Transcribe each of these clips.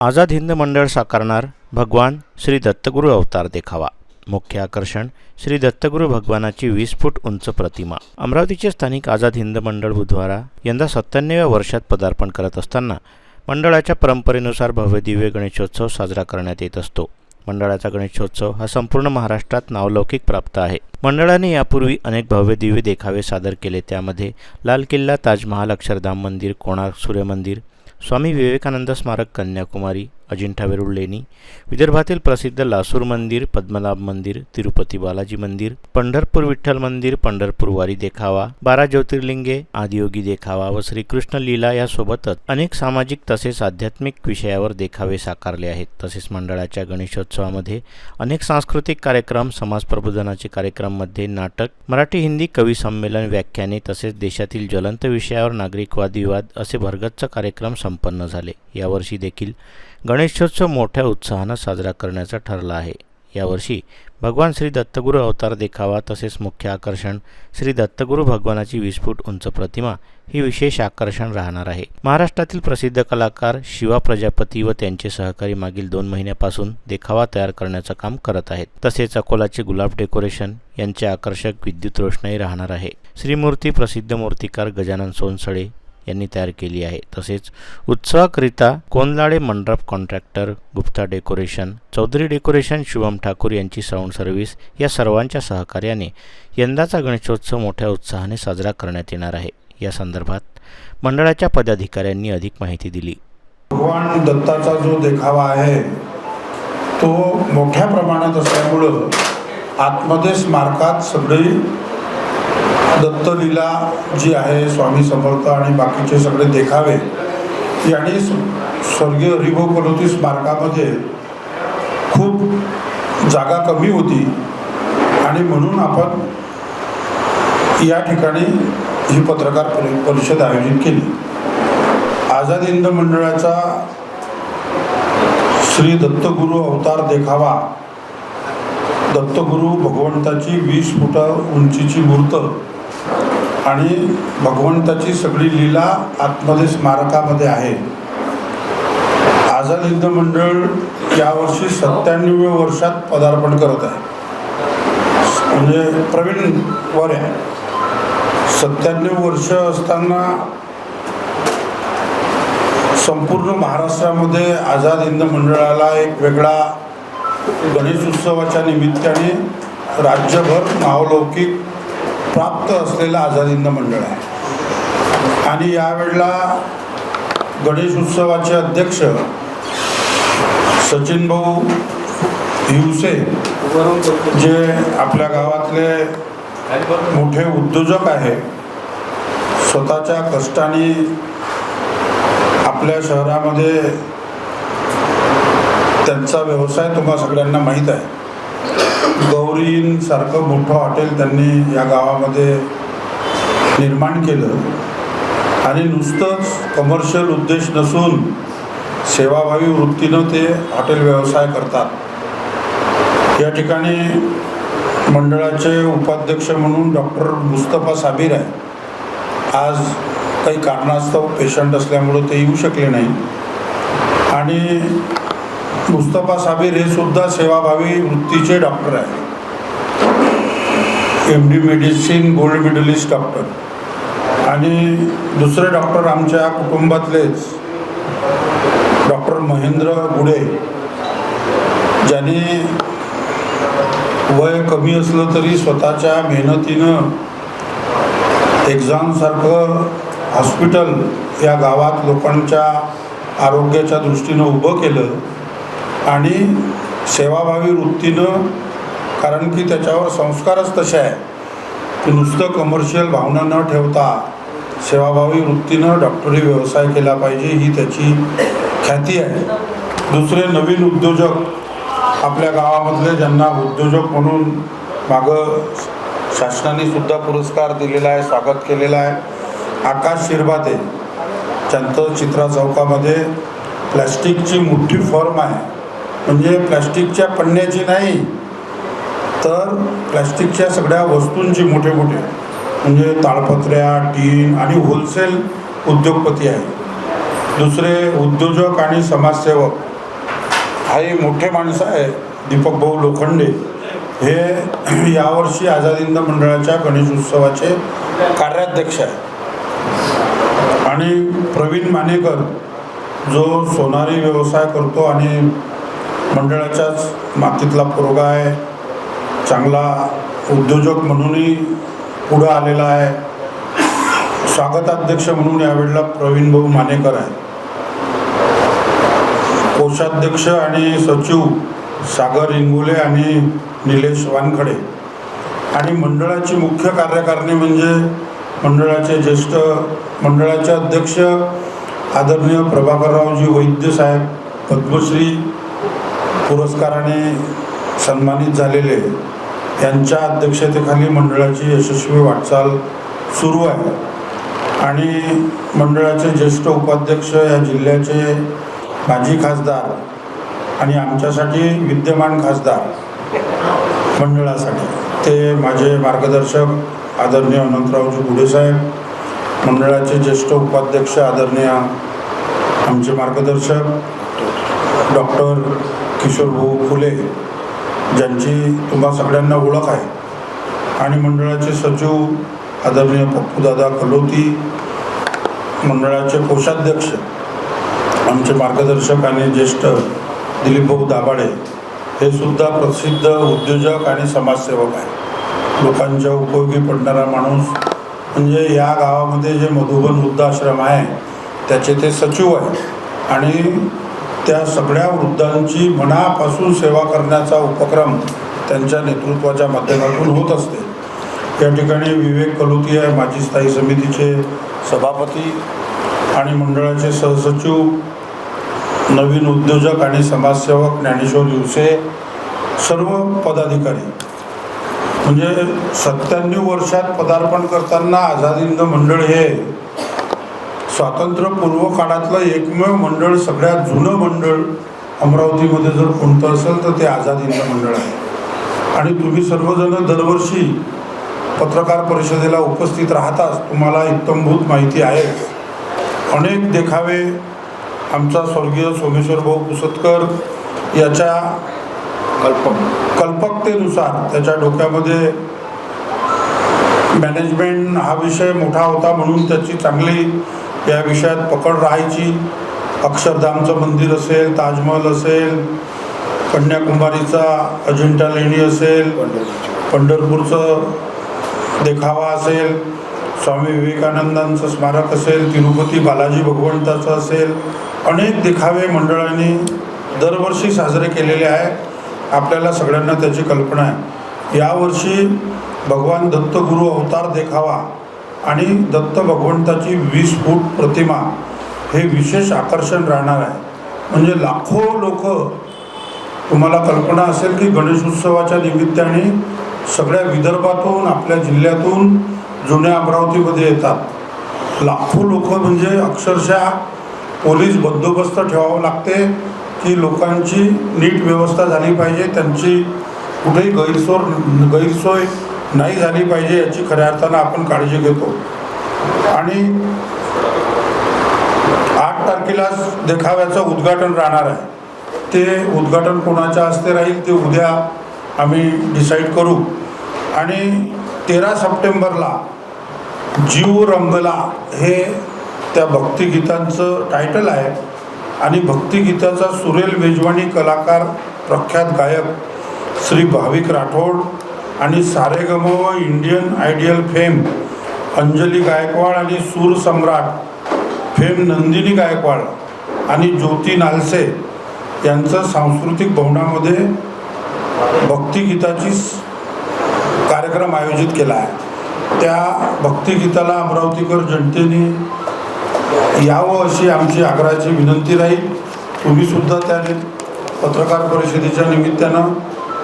आझाद हिंद मंडळ साकारणार भगवान श्री दत्तगुरू अवतार देखावा। मुख्य आकर्षण श्री दत्तगुरू भगवानाची 20 फूट उंच प्रतिमा। अमरावतीचे स्थानिक आझाद हिंद मंडळ बुधवारा यंदा 97व्या वर्षात पदार्पण करत असताना मंडळाच्या परंपरेनुसार भव्य दिव्य गणेशोत्सव साजरा करण्यात येत असतो। मंडळाचा गणेशोत्सव हा संपूर्ण महाराष्ट्रात नावलौकिक प्राप्त आहे। मंडळाने यापूर्वी अनेक भव्य दिव्य देखावे सादर केले, त्यामध्ये लाल किल्ला, ताजमहाल, अक्षरधाम मंदिर, कोणार्क सूर्य मंदिर, स्वामी विवेकानंद स्मारक कन्याकुमारी, अजिंठा वेरूळ लेणी, विदर्भातील प्रसिद्ध लासूर मंदिर, पद्मनाभ मंदिर, तिरुपती बालाजी मंदिर, पंढरपूर विठ्ठल मंदिर, पंढरपूर वारी देखावा, 12 ज्योतिर्लिंगे, आदियोगी देखावा व श्रीकृष्ण लीला यासोबतच अनेक सामाजिक तसेच आध्यात्मिक विषयावर देखावे साकारले आहेत। तसेच मंडळाच्या गणेशोत्सवामध्ये अनेक सांस्कृतिक कार्यक्रम, समाज प्रबोधनाचे कार्यक्रमामध्ये नाटक, मराठी हिंदी कवी संमेलन, व्याख्याने तसेच देशातील ज्वलंत विषयावर नागरिक वादविवाद असे भरगच्च कार्यक्रम संपन्न झाले। यावर्षी देखील गणेशोत्सव मोठ्या उत्साहाने साजरा करण्याचा ठरला आहे। यावर्षी भगवान श्री दत्तगुरू अवतार देखावा तसेच मुख्य आकर्षण श्री दत्तगुरू भगवानाची 20 फूट उंच प्रतिमा ही विशेष आकर्षण राहणार आहे। महाराष्ट्रातील प्रसिद्ध कलाकार शिवा प्रजापती व त्यांचे सहकारी मागील 2 महिन्यापासून देखावा तयार करण्याचं काम करत आहेत। तसेच अकोलाचे गुलाब डेकोरेशन यांचे आकर्षक विद्युत रोषणाई राहणार आहे। श्रीमूर्ती प्रसिद्ध मूर्तिकार गजानन सोनसळे यांनी तयार केली आहे। तसेच उत्सवाकरिता कोनलाडे मंडप कॉन्ट्रॅक्टर, गुप्ता डेकोरेशन, चौधरी डेकोरेशन, शुभम ठाकूर यांची साऊंड सर्व्हिस या सर्वांच्या सहकार्याने यंदाचा गणेशोत्सव मोठ्या उत्साहाने साजरा करण्यात येणार आहे। या संदर्भात मंडळाच्या पदाधिकाऱ्यांनी अधिक माहिती दिली। भगवान दत्ताचा जो देखावा आहे तो मोठ्या प्रमाणात असल्यामुळं आतमध्ये स्मारकात सगळी दत्तलीला जी आहे, स्वामी समर्थ आणि बाकीचे सगळे देखावे आणि स्वर्गीय हरिभाऊ कलोती स्मारकामध्ये खूप जागा कमी होती आणि म्हणून आपण या ठिकाणी ही पत्रकार परिषद आयोजित केली। आझाद हिंद मंडळाचा श्री दत्तगुरू अवतार देखावा, दत्तगुरू भगवंताची 20 फूट उंचीची मूर्त आणि भगवंताची सगळी लीला आतमध्ये स्मारकामध्ये आहे। आझाद हिंद मंडळ यावर्षी 97व्या वर्षात पदार्पण करत आहे, म्हणजे प्रवीण वर आहे। 97 वर्ष असताना संपूर्ण महाराष्ट्रामध्ये आझाद हिंद मंडळाला एक वेगळा गणेश उत्सवाच्या निमित्ताने राज्यभर नावलौकिक प्राप्त असलेलं आझाद हिंद मंडळ आहे। आणि यावेळेला गणेश उत्सवाचे अध्यक्ष सचिन भाऊ हिवसे, जे आपल्या गावातले मोठे उद्योजक आहे, स्वतःच्या कष्टाने आपल्या शहरामध्ये त्यांचा व्यवसाय तुम्हा सगळ्यांना माहीत आहे, गौरी सारखं मोठं हॉटेल त्यांनी या गावामध्ये निर्माण केलं आणि नुसतंच कमर्शियल उद्देश नसून सेवाभावी वृत्तीनं ते हॉटेल व्यवसाय करतात। या ठिकाणी मंडळाचे उपाध्यक्ष म्हणून डॉक्टर मुस्तफा साबीर आहे। आज काही कारणास्तव पेशंट असल्यामुळं ते येऊ शकले नाही आणि मुस्तफा साबीर हे सुद्धा सेवाभावी वृत्तीचे डॉक्टर आहे, MD medicine gold medallist doctor. आणि दुसरे डॉक्टर आमच्या कुटुंबातलेच डॉक्टर महेंद्र गुडे, ज्यांनी वय कमी असलं तरी स्वतःच्या मेहनतीनं एक्झामसारखं हॉस्पिटल या गावात लोकांच्या आरोग्याच्या दृष्टीनं उभं केलं आणि सेवाभावी वृत्तीनं, कारण की त्याच्यावर संस्कारच तसे आहे की नुसतं कमर्शियल भावना न ठेवता सेवाभावी वृत्तीनं डॉक्टरी व्यवसाय केला पाहिजे, ही त्याची ख्याती आहे। दुसरे नवीन उद्योजक आपल्या गावामधले, ज्यांना उद्योजक म्हणून मागं शासनाने सुद्धा पुरस्कार दिलेला आहे, स्वागत केलेलं आहे, आकाश शिरभाते, ज्यांचं चित्रा चौकामध्ये प्लॅस्टिकची मोठी फर्म आहे, म्हणजे प्लॅस्टिकच्या पन्न्याची नाही तर प्लॅस्टिकच्या सगळ्या वस्तूंची मोठे मोठे, म्हणजे ताडपत्र्या, टीन आणि होलसेल उद्योगपती आहे। दुसरे उद्योजक आणि समाजसेवक हे मोठे माणसं आहे दीपक भाऊ लोखंडे, हे यावर्षी आझाद हिंद मंडळाच्या गणेश उत्सवाचे कार्याध्यक्ष आहे. आणि प्रवीण मानेकर जो सोनारी व्यवसाय करतो आणि मंडळाच्याच मातीतला पोरगा आहे, चांगला उद्योजक म्हणूनही पुढं आलेला आहे. स्वागताध्यक्ष म्हणून यावेळेला प्रवीण भाऊ मानेकर आहे. कोषाध्यक्ष आणि सचिव सागर इंगोले आणि निलेश वानखडे. आणि मंडळाची मुख्य कार्यकारिणी म्हणजे मंडळाचे अध्यक्ष आदरणीय प्रभाकररावजी वैद्य साहेब, पद्मश्री पुरस्काराने सन्मानित झालेले, यांच्या अध्यक्षतेखाली मंडळाची यशस्वी वाटचाल सुरू आहे. आणि मंडळाचे ज्येष्ठ उपाध्यक्ष या जिल्ह्याचे माजी खासदार आणि आमच्यासाठी विद्यमान खासदार मंडळासाठी ते माझे मार्गदर्शक आदरणीय अनंतरावजी गुडेसाहेब, मंडळाचे ज्येष्ठ उपाध्यक्ष आदरणीय आमचे मार्गदर्शक डॉक्टर किशोरभाऊ फुले, ज्यांची तुम्हा सगळ्यांना ओळख आहे. आणि मंडळाचे सचिव आदरणीय पप्पूदादा कलोती, मंडळाचे कोषाध्यक्ष आमचे मार्गदर्शक आणि ज्येष्ठ दिलीपभाऊ दाभाडे, हे सुद्धा प्रसिद्ध उद्योजक आणि समाजसेवक आहे. लोकांच्या उपयोगी पडणारा माणूस म्हणजे या गावामध्ये जे मधुबन वृद्धाश्रम आहे त्याचे ते सचिव आहे. आणि त्या सगळ्या वृद्धांची मनापासून सेवा करण्याचा उपक्रम त्यांच्या नेतृत्वाच्या माध्यमातून होत असते. या ठिकाणी विवेक कलोती आहे, माजी स्थायी समितीचे सभापती आणि मंडळाचे सहसचिव, नवीन उद्योजक आणि समाजसेवक ज्ञानेश्वर युसे, सर्व पदाधिकारी. म्हणजे 97 वर्षात पदार्पण करताना आझाद हिंद मंडळ हे स्वातंत्र्यपूर्व काळातलं एकमेव मंडळ, सगळ्यात जुनं मंडळ अमरावतीमध्ये जर कोणतं असेल तर ते आझाद हिंद मंडळ आहे. आणि तुम्ही सर्वजण दरवर्षी पत्रकार परिषदेला उपस्थित राहताच, तुम्हाला इत्थंभूत माहिती आहे. अनेक देखावे आमचा स्वर्गीय सोमेश्वर भाऊ पुसतकर याच्या कल्पकतेनुसार, त्याच्या डोक्यामध्ये मॅनेजमेंट हा विषय मोठा होता म्हणून त्याची चांगली या विषयात पकड राहायची. अक्षरधामचं मंदिर असेल, ताजमहल असेल, कन्याकुमारीचा अजिंठा लेणी असेल, पंढरपूरचं देखावा असेल, स्वामी विवेकानंदांचं स्मारक असेल, तिरुपती बालाजी भगवंताचं असेल, अनेक देखावे मंडळांनी दरवर्षी साजरे केलेले आहे. आपल्याला सगळ्यांना त्याची कल्पना आहे. यावर्षी भगवान दत्तगुरू अवतार देखावा आणि दत्त भगवंताची 20 फूट प्रतिमा हे विशेष आकर्षण राहणार आहे. म्हणजे लाखो लोक, तुम्हाला कल्पना असेल की गणेशोत्सवाच्या निमित्ताने सगळ्या विदर्भातून, आपल्या जिल्ह्यातून जुन्या अमरावतीमध्ये येतात. लाखो लोक, म्हणजे अक्षरशः पोलीस बंदोबस्त ठेवावं लागते की लोकांची नीट व्यवस्था झाली पाहिजे, त्यांची कुठेही गैरसोय नाही झाली पाहिजे याची खऱ्या अर्थानं आपण काळजी घेतो. आणि 8 तारखेला देखाव्याचं उद्घाटन राहणार आहे. ते उद्घाटन कोणाच्या हस्ते राहील ते उद्या आम्ही डिसाईड करू. आणि 13 सप्टेंबरला जीव रंगला हे त्या भक्तिगीतांचं टायटल आहे. आणि भक्तिगीताचा सुरेल मेजवानी कलाकार, प्रख्यात गायक श्री भाविक राठोड आणि सारेगम व Indian ideal fame Anjali Gaikwad आणि सूर सम्राट फेम नंदिनी गायकवाड आणि ज्योती नालसे यांचं सांस्कृतिक भवनामध्ये भक्तिगीताची कार्यक्रम आयोजित केला आहे. त्या भक्तिगीताला अमरावतीकर जनतेने यावं अशी आमची आग्रहाची विनंती राहील. तुम्हीसुद्धा त्या पत्रकार परिषदेच्या निमित्तानं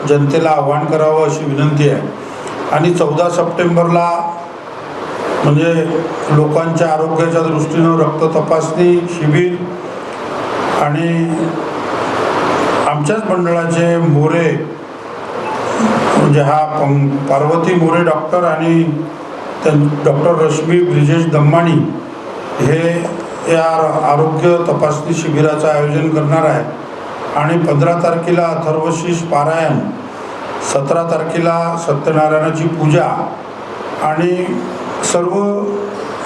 जनतेला आवाहन करावं अशी विनंती आहे. आणि 14 सप्टेंबरला म्हणजे लोकांच्या आरोग्याच्या दृष्टीनं रक्त तपासणी शिबिर आणि आमच्याच मंडळाचे मोरे, म्हणजे हा पार्वती मोरे डॉक्टर आणि डॉक्टर रश्मी ब्रिजेश दम्माणी हे या आरोग्य तपासणी शिबिराचं आयोजन करणार आहे. आणि 15 तारखेला अथर्वशीष पारायण, 17 तारखेला सत्यनारायणाची पूजा आणि सर्व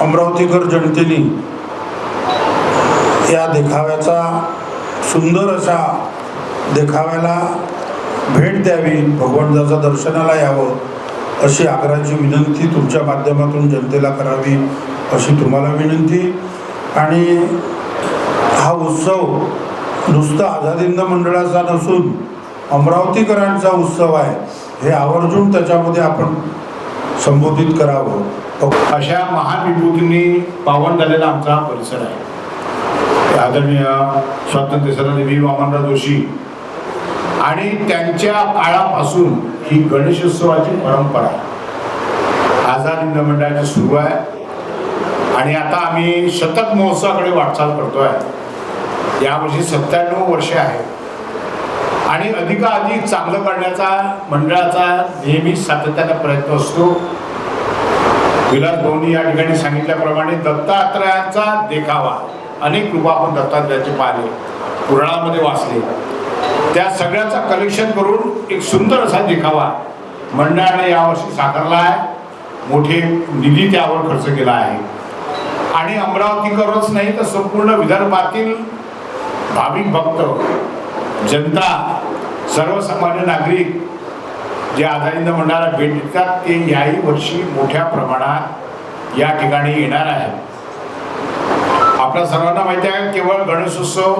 अमरावतीकर जनतेने या देखाव्याचा सुंदर अशा देखाव्याला भेट द्यावी, भगवंताच्या दर्शनाला यावं अशी आग्रहाची विनंती तुमच्या माध्यमातून जनतेला करावी अशी तुम्हाला विनंती. आणि हा उत्सव नुसतं आझाद हिंद मंडळाचा नसून अमरावतीकरांचा उत्सव आहे, हे आवर्जून त्याच्यामध्ये आपण संबोधित करावं. अशा महान विभूतींनी पावन झालेला आमचा परिसर आहे. आदरणीय स्वातंत्र्य सेनानी वामनराव जोशी आणि त्यांच्या काळापासून ही गणेशोत्सवाची परंपरा आझाद हिंद मंडळाची सुरू आहे आणि आता आम्ही शतक महोत्सवाकडे वाटचाल करतोय. यावर्षी 97 वर्षे आहेत आणि अधिकाधिक चांगलं करण्याचा मंडळाचा नेहमी सातत्याने प्रयत्न असतो. विलास भाऊंनी या ठिकाणी सांगितल्याप्रमाणे दत्तात्रयांचा देखावा, अनेक रूप आपण दत्तात्रयाचे पाहिले, पुराणामध्ये वाचले, त्या सगळ्याचा कलेक्शन करून एक सुंदर असा देखावा मंडळाने यावर्षी साकारला आहे. मोठे निधी त्यावर खर्च केला आहे आणि अमरावतीकरच नाही तर संपूर्ण विदर्भातील भाविक भक्त, जनता, सर्वसामान्य नागरिक जे आझाद हिंद मंडळाला भेट देतात ते याही वर्षी मोठ्या प्रमाणात या ठिकाणी येणार आहे. आपल्या सर्वांना माहिती आहे केवळ गणेशोत्सव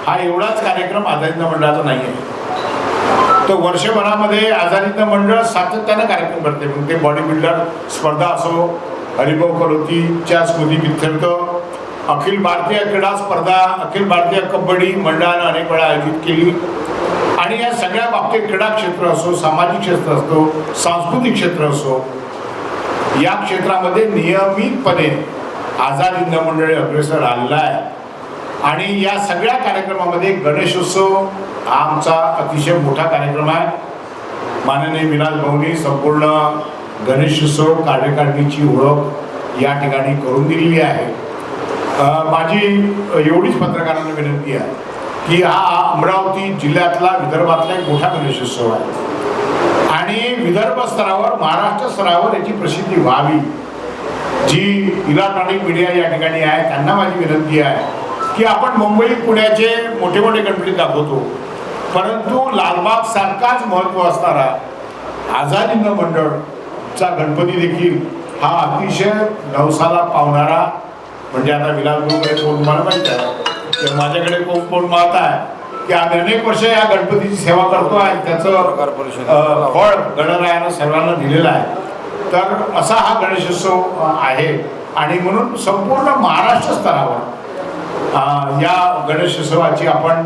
हा एवढाच कार्यक्रम आझाद हिंद मंडळाचा नाही आहे, तो वर्षभरामध्ये आझाद हिंद मंडळ सातत्याने कार्यक्रम करते. मग ते बॉडी बिल्डर स्पर्धा असो, हरिभाऊ कलोतीच्या स्मृतीप्रित्यर्थ अखिल भारतीय क्रीडा स्पर्धा, अखिल भारतीय कबड्डी मंडळानं अनेक वेळा आयोजित केली आणि या सगळ्या बाबतीत क्रीडा क्षेत्र असो, सामाजिक क्षेत्र असो, सांस्कृतिक क्षेत्र असो, या क्षेत्रामध्ये नियमितपणे आझाद हिंद मंडळ अग्रेसर आलेला आहे. आणि या सगळ्या कार्यक्रमामध्ये गणेशोत्सव हा आमचा अतिशय मोठा कार्यक्रम आहे. माननीय विलास भाऊंनी संपूर्ण गणेशोत्सव कार्यकारिणीची ओळख या ठिकाणी करून दिलेली आहे. माझी एवढीच पत्रकारांना विनंती आहे की हा अमरावती जिल्ह्यातला, विदर्भातला एक मोठा गणेशोत्सव आहे आणि विदर्भ स्तरावर, महाराष्ट्र स्तरावर याची प्रसिद्धी व्हावी. जी इलेक्ट्रॉनिक मीडिया या ठिकाणी आहे त्यांना माझी विनंती आहे की आपण मुंबई पुण्याचे मोठे मोठे गणपती दाखवतो, परंतु लालबाग सारखाच महत्त्व असणारा आझाद हिंद मंडळचा गणपती देखील हा अतिशय नवसाला पावणारा, म्हणजे आता विलासभाऊकडे कोण तुम्हाला माहीत आहे, तर माझ्याकडे कोण मात आहे की आम्ही अनेक वर्ष या गणपतीची सेवा करतो आहे, त्याचं फळ गणरायानं सर्वांना दिलेलं आहे. तर असा हा गणेशोत्सव आहे आणि म्हणून संपूर्ण महाराष्ट्र स्तरावर या गणेशोत्सवाची आपण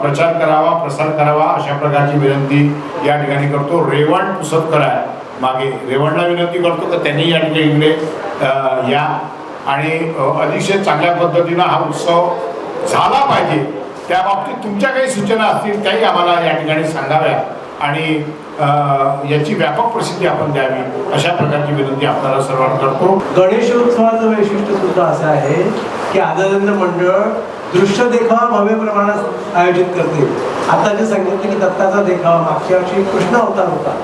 प्रचार करावा, प्रसार करावा अशा प्रकारची विनंती या ठिकाणी करतो. रेवण पुसदकर आहे मागे, रेवणला विनंती करतो की त्यांनी या ठिकाणी इकडे या आणि अतिशय चांगल्या पद्धतीनं हा उत्सव झाला पाहिजे. त्या बाबतीत तुमच्या काही सूचना असतील त्याही आम्हाला या ठिकाणी सांगाव्या आणि याची व्यापक प्रसिद्धी आपण द्यावी अशा प्रकारची विनंती आपल्याला सर्वांना करतो. गणेशोत्सवाचं वैशिष्ट्य सुद्धा असं आहे की आझाद हिंद मंडळ दृश्य देखावा भव्य प्रमाणात आयोजित करते. आता जे सांगितलं की दत्ताचा देखावा, मागच्या वर्षी कृष्ण अवतार होता,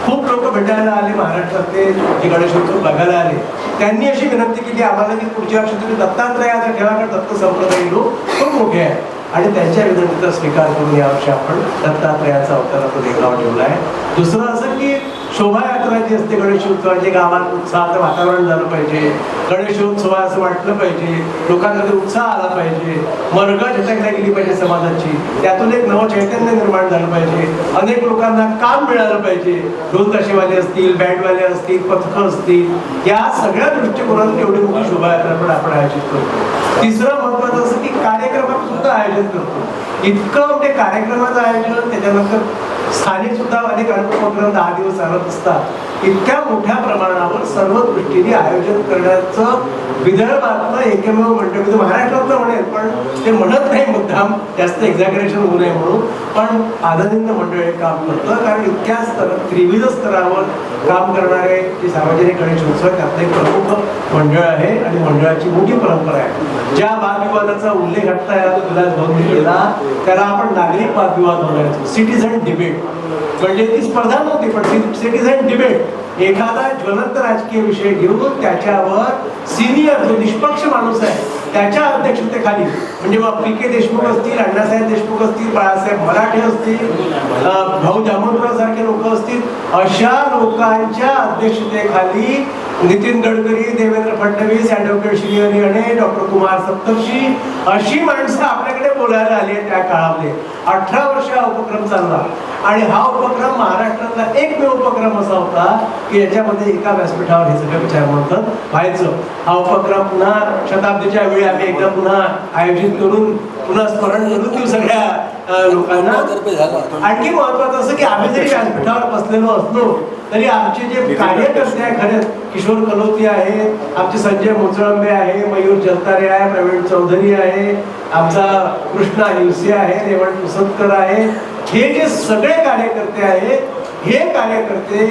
खूप लोक भेटायला आले, महाराष्ट्रातले जे गणेशोत्सव बघायला आले, त्यांनी अशी विनंती केली आम्हाला की पुढच्या वर्षी तुम्ही दत्तात्रयाचा ठेवा, कारण दत्त संप्रदायी लोक खूप मोठे आहेत आणि त्यांच्या विनंतीचा स्वीकार करून यावर्षी आपण दत्तात्रयाचा अवताराचा देखावा ठेवला आहे. दुसरं असं की शोभायात्रा जी असते गणेशोत्सवाची, गावात उत्साहाचं वातावरण झालं पाहिजे, गणेशोत्सव असं वाटलं पाहिजे, लोकांमध्ये उत्साह आला पाहिजे, मर्ग झटकल्या गेली पाहिजे समाजाची, त्यातून एक नवं चैतन्य निर्माण झालं पाहिजे, अनेक लोकांना काम मिळालं पाहिजे, ढोल ताशेवाले असतील, बँडवाले असतील, पथकं असतील, या सगळ्या दृष्टिकोनातून एवढी मोठी शोभायात्रा पण आपण आयोजित करतो. तिसरं महत्त्वाचं असं की कार्यक्रमात सुद्धा आयोजन करतो. इतकं म्हणजे कार्यक्रमाचं आयोजन, त्याच्यानंतर स्थानिक सुद्धा अनेक उपक्रम 10 दिवस चालत असतात. इतक्या मोठ्या प्रमाणावर सर्व दृष्टीने आयोजन करण्याचं विदर्भातलं एकमेव मंडळ, मी महाराष्ट्रातलं म्हणेल पण ते म्हणत नाही मुद्दाम, जास्त एक्झॅगरेशन होऊ नये म्हणून, पण आनंद मंडळ हे काम करतं. कारण इतक्या त्रिविध स्तरावर काम करणारे जे सार्वजनिक गणेश उत्सव त्यातलं एक प्रमुख मंडळ आहे आणि मंडळाची मोठी परंपरा आहे. ज्या वादविवादाचा उल्लेख आता याला विलास भाऊंनी केला त्याला आपण नागरिक वादविवाद म्हणायचो, सिटीझन डिबेट. म्हणजे ती स्पर्धा नव्हती पण सिटीझन डिबेट. एखादा ज्वलंत राजकीय विषय घेऊन त्याच्यावर सिनियर जो निष्पक्ष माणूस आहे त्याच्या अध्यक्षतेखाली, म्हणजे मग पी.के. देशमुख असतील, अण्णासाहेब देशमुख असतील, बाळासाहेब मराठे असतील, भाऊ जामोदराव सारखे लोक असतील, अशा लोकांच्या अध्यक्षतेखाली नितीन गडकरी, देवेंद्र फडणवीस, ॲडव्होकेट श्रीहरी अणे, डॉक्टर कुमार सप्तर्षी अशी माणसं आपल्याकडे बोलायला आली त्या काळामध्ये. 18 वर्ष हा उपक्रम चालला आणि हा उपक्रम महाराष्ट्रातला एकमेव उपक्रम असा होता की याच्यामध्ये एका व्यासपीठावर हे सगळं विचारमंथन व्हायचं. हा उपक्रम पुन्हा शताब्दीच्या वेळी आम्ही एकदा पुन्हा आयोजित करून पुन्हा स्मरण करून देऊ सगळ्या लोकांना. आणखी महत्वाचं असं की आम्ही जरी व्यासपीठावर बसलेलो असलो तरी आमचे जे कार्यकर्ते आहे, खरे किशोर कलोती आहे, आमचे संजय मुचळंबे आहे, मयूर जलतारे आहे, प्रवीण चौधरी आहे, आमचा कृष्णा हिवसे आहे, रेवण पुसतकर आहे, हे जे सगळे कार्यकर्ते आहेत हे कार्यकर्ते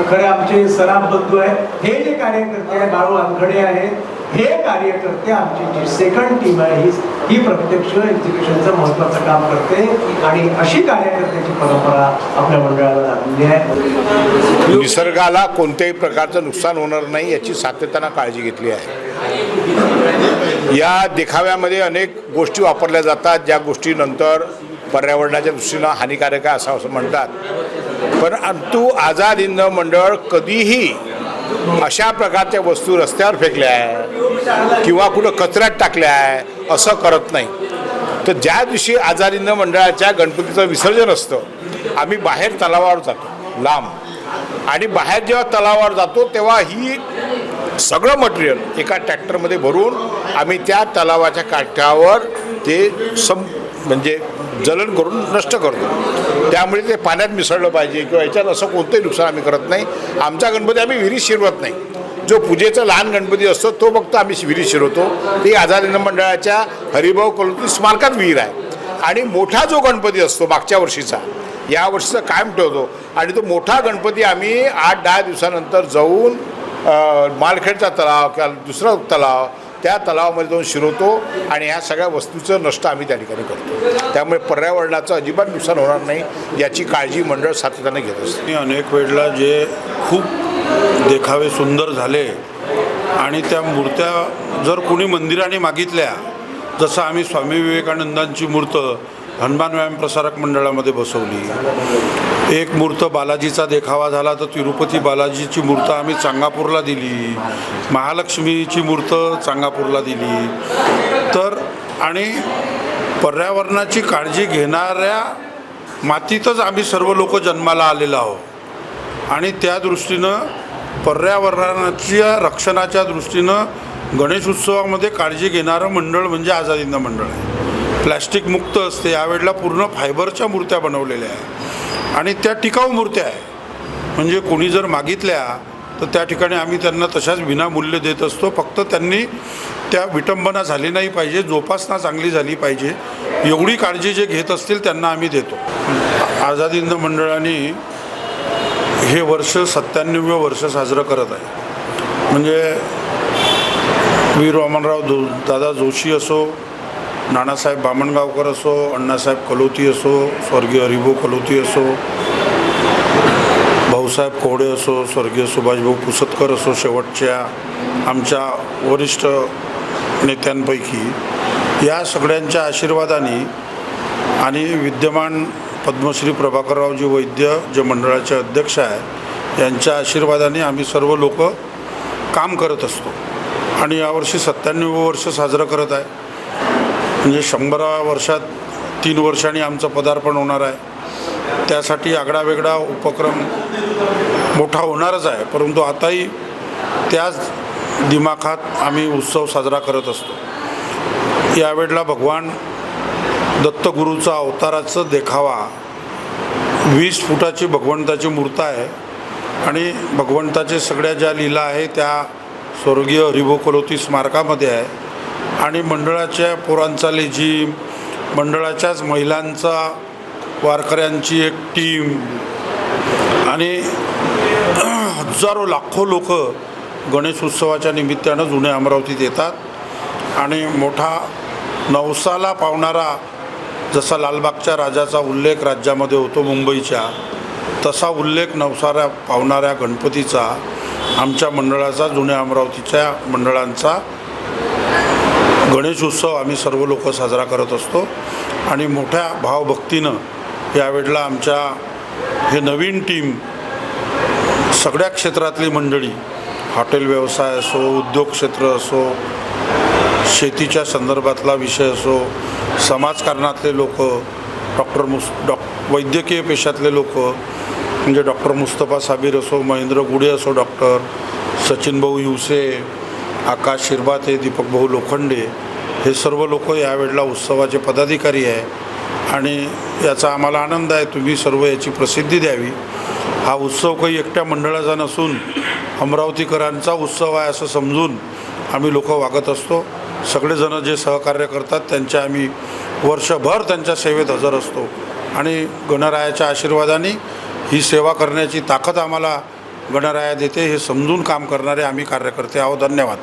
खरे आमचे सराफ बंधू आहेत, हे जे कार्यकर्ते आहे बाळू वानखडे आहेत, हे कार्यकर्ते आमची जी सेकंड टीम आहे ही प्रत्यक्ष एक्झिक्युशनचं महत्वाचं काम करते आणि अशी कार्यकर्त्याची परंपरा आपल्या मंडळाला लागलेली आहे. निसर्गाला कोणत्याही प्रकारचं नुकसान होणार नाही याची सातत्यानं काळजी घेतली आहे. या देखाव्यामध्ये अनेक गोष्टी वापरल्या जातात ज्या गोष्टी नंतर पर्यावरणाच्या दृष्टीनं हानिकारक आहे असं म्हणतात. परंतु आझाद हिंद मंडळ कधीही अशा प्रकारच्या वस्तू रस्त्यावर फेकल्या आहे किंवा कुठं कचऱ्यात टाकल्या आहे असं करत नाही. तर ज्या दिवशी आझाद हिंद मंडळाच्या गणपतीचं विसर्जन असतं आम्ही बाहेर तलावावर जातो लांब, आणि बाहेर जेव्हा तलावावर जातो तेव्हा ही सगळं मटेरियल एका ट्रॅक्टरमध्ये भरून आम्ही त्या तलावाच्या काठावर ते म्हणजे जलन करून नष्ट करतो. त्यामुळे ते पाण्यात मिसळलं पाहिजे किंवा याच्यात असं कोणतंही नुकसान आम्ही करत नाही. आमचा गणपती आम्ही विहिरीत शिरवत नाही. जो पूजेचा लहान गणपती असतो तो फक्त आम्ही विहिरीत शिरवतो. ती आझाद हिंद मंडळाच्या हरिभाऊ कलोती स्मारकात विहीर आहे. आणि मोठा जो गणपती असतो मागच्या वर्षीचा या वर्षीचा कायम ठेवतो आणि तो मोठा गणपती आम्ही 8-10 दिवसानंतर जाऊन मालखेडचा तलाव किंवा दुसरा तलाव त्या तलावामध्ये जाऊन शिरवतो आणि ह्या सगळ्या वस्तूचं नष्ट आम्ही त्या ठिकाणी करतो. त्यामुळे पर्यावरणाचं अजिबात नुकसान होणार नाही याची काळजी मंडळ सातत्याने घेत असते. अनेक वेळेला जे खूप देखावे सुंदर झाले आणि त्या मूर्त्या जर कोणी मंदिराने मागितल्या, जसं आम्ही स्वामी विवेकानंदांची मूर्त हनुमान व्यायाम प्रसारक मंडळामध्ये बसवली, एक मूर्त बालाजीचा देखावा झाला तर तिरुपती बालाजीची मूर्त आम्ही चांगापूरला दिली, महालक्ष्मीची मूर्त चांगापूरला दिली. तर आणि पर्यावरणाची काळजी घेणाऱ्या मातीतच आम्ही सर्व लोक जन्माला आलेलो आहोत आणि त्या दृष्टीनं पर्यावरणाच्या रक्षणाच्या दृष्टीनं गणेश उत्सवामध्ये काळजी घेणारं मंडळ म्हणजे आझाद हिंद मंडळ आहे. प्लॅस्टिक मुक्त असते. यावेळेला पूर्ण फायबरच्या मूर्त्या बनवलेल्या आहे आणि त्या टिकाऊ मूर्त्या आहे. म्हणजे कोणी जर मागितल्या तर त्या ठिकाणी आम्ही त्यांना तशाच विनामूल्य देत असतो. फक्त त्यांनी त्या विटंबना झाली नाही पाहिजे, जोपासना चांगली झाली पाहिजे एवढी काळजी जे घेत असतील त्यांना आम्ही देतो. आझाद हिंद मंडळाने हे वर्ष 97 वर्ष साजरं करत आहे. म्हणजे वीर वामनराव दादा जोशी असो, नानासाहेब बामणगावकर असो, अण्णासाहेब कलोती असो, स्वर्गीय हरिभाऊ कलोती असो, भाऊसाहेब कोहडे असो, स्वर्गीय सुभाषभाऊ पुसतकर असो, शेवटच्या आमच्या वरिष्ठ नेत्यांपैकी या सगळ्यांच्या आशीर्वादाने आणि विद्यमान पद्मश्री प्रभाकररावजी वैद्य जे मंडळाचे अध्यक्ष आहे यांच्या आशीर्वादाने आम्ही सर्व लोक काम करत असतो आणि यावर्षी 97 वर्ष साजरं करत आहे. म्हणजे 100 वर्षात 3 वर्षांनी आमचं पदार्पण होणार आहे. त्यासाठी आगळावेगळा उपक्रम मोठा होणारच आहे, परंतु आताही त्याच दिमाखात आम्ही उत्सव साजरा करत असतो. यावेळेला भगवान दत्तगुरूचा अवताराचं देखावा 20 फुटाची भगवंताची मूर्त आहे आणि भगवंताचे सगळ्या ज्या लीला आहे त्या स्वर्गीय हरिभाऊ कलोती स्मारकामध्ये आहे. आणि मंडळाच्या पोरांचा लेझिम, मंडळाच्याच महिलांचा वारकऱ्यांची एक टीम आणि हजारो लाखो लोक गणेश उत्सवाच्या निमित्तानं जुने अमरावतीत येतात. आणि मोठा नवसाला पावणारा जसा लालबागच्या राजाचा उल्लेख राज्यामध्ये होतो मुंबईच्या, तसा उल्लेख नवसाला पावणाऱ्या गणपतीचा आमच्या मंडळाचा, जुन्या अमरावतीच्या मंडळांचा गणेश उत्सव आम्ही सर्व लोक साजरा करत असतो. आणि मोठ्या भावभक्तीनं यावेळेला आमच्या हे नवीन टीम सगळ्या क्षेत्रातली मंडळी, हॉटेल व्यवसाय असो, उद्योग क्षेत्र असो, शेतीच्या संदर्भातला विषय असो, समाजकारणातले लोक, वैद्यकीय पेशातले लोक म्हणजे डॉक्टर मुस्तफा साबीर असो, महेंद्र गुडे असो, डॉक्टर सचिन भाऊ युसे, आकाश शिरबाते, दीपक भाऊ लोखंडे, हे सर्व लोक यावेळेला उत्सवाचे पदाधिकारी आहे. आणि याचा आम्हाला आनंद आहे. तुम्ही सर्व याची प्रसिद्धी द्यावी. हा उत्सव काही एकट्या मंडळाचा नसून अमरावतीकरांचा उत्सव आहे असं समजून आम्ही लोक वागत असतो. सगळेजण जे सहकार्य करतात त्यांच्या आम्ही वर्षभर त्यांच्या सेवेत हजर असतो. आणि गणरायाच्या आशीर्वादाने ही सेवा करण्याची ताकद आम्हाला गणराया देते हे समजून काम करणारे आम्ही कार्यकर्ते आहोत. धन्यवाद.